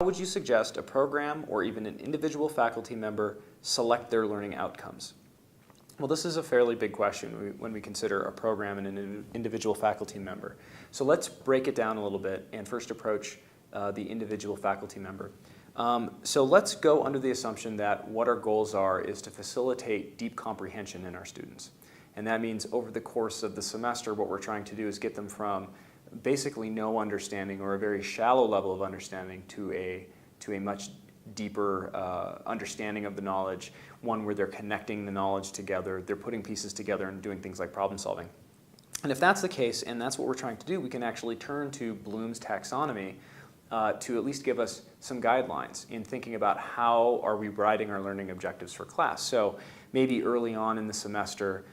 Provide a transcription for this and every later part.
How would you suggest a program or even an individual faculty member select their learning outcomes? Well, this is a fairly big question when we consider a program and an individual faculty member. So let's break it down a little bit and first approach the individual faculty member. So let's go under the assumption that what our goals are is to facilitate deep comprehension in our students. And that means over the course of the semester, what we're trying to do is get them from basically no understanding or a very shallow level of understanding to a much deeper understanding of the knowledge, one where they're connecting the knowledge together, they're putting pieces together and doing things like problem solving. And if that's the case, and that's what we're trying to do, we can actually turn to Bloom's taxonomy to at least give us some guidelines in thinking about how are we writing our learning objectives for class. So maybe early on in the semester,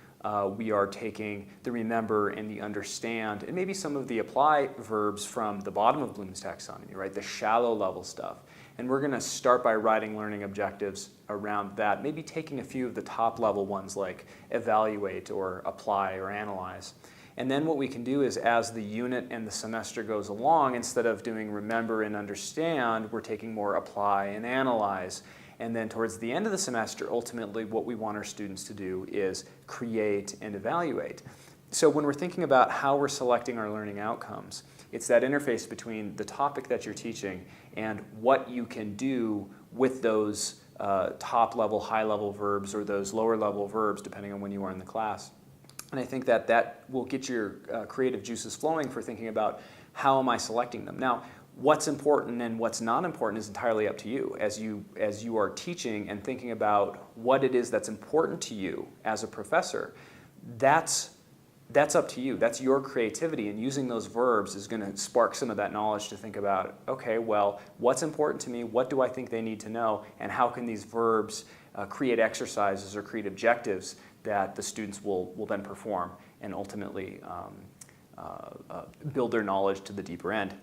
we are taking the remember and the understand and maybe some of the apply verbs from the bottom of Bloom's taxonomy, right? The shallow level stuff. And we're going to start by writing learning objectives around that, maybe taking a few of the top level ones like evaluate or apply or analyze. And then what we can do is as the unit and the semester goes along, instead of doing remember and understand, we're taking more apply and analyze. And then towards the end of the semester, ultimately what we want our students to do is create and evaluate. So when we're thinking about how we're selecting our learning outcomes, it's that interface between the topic that you're teaching and what you can do with those top-level, high-level verbs or those lower-level verbs, depending on when you are in the class. And I think that that will get your creative juices flowing for thinking about how am I selecting them. Now, what's important and what's not important is entirely up to you. As you are teaching and thinking about what it is that's important to you as a professor, that's up to you. That's your creativity, and using those verbs is going to spark some of that knowledge to think about, okay, well, what's important to me? What do I think they need to know? And how can these verbs create exercises or create objectives that the students will then perform and ultimately build their knowledge to the deeper end.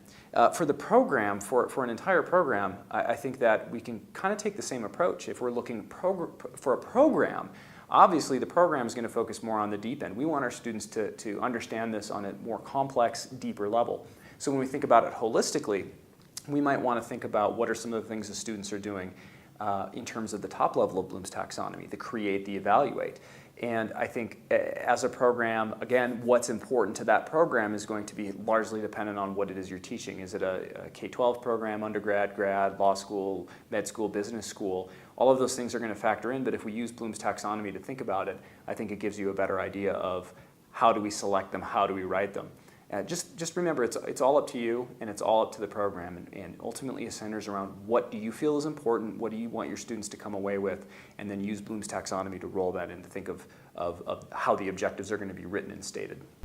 For the program, for an entire program, I think that we can kind of take the same approach. If we're looking for a program, obviously the program is going to focus more on the deep end. We want our students to understand this on a more complex, deeper level. So when we think about it holistically, we might want to think about what are some of the things the students are doing in terms of the top level of Bloom's taxonomy, the create, the evaluate. And I think as a program, again, what's important to that program is going to be largely dependent on what it is you're teaching. Is it a K-12 program, undergrad, grad, law school, med school, business school? All of those things are going to factor in, but if we use Bloom's taxonomy to think about it, I think it gives you a better idea of how do we select them, how do we write them. Just remember, it's all up to you and it's all up to the program, and ultimately it centers around what do you feel is important, what do you want your students to come away with, and then use Bloom's taxonomy to roll that in to think of how the objectives are going to be written and stated.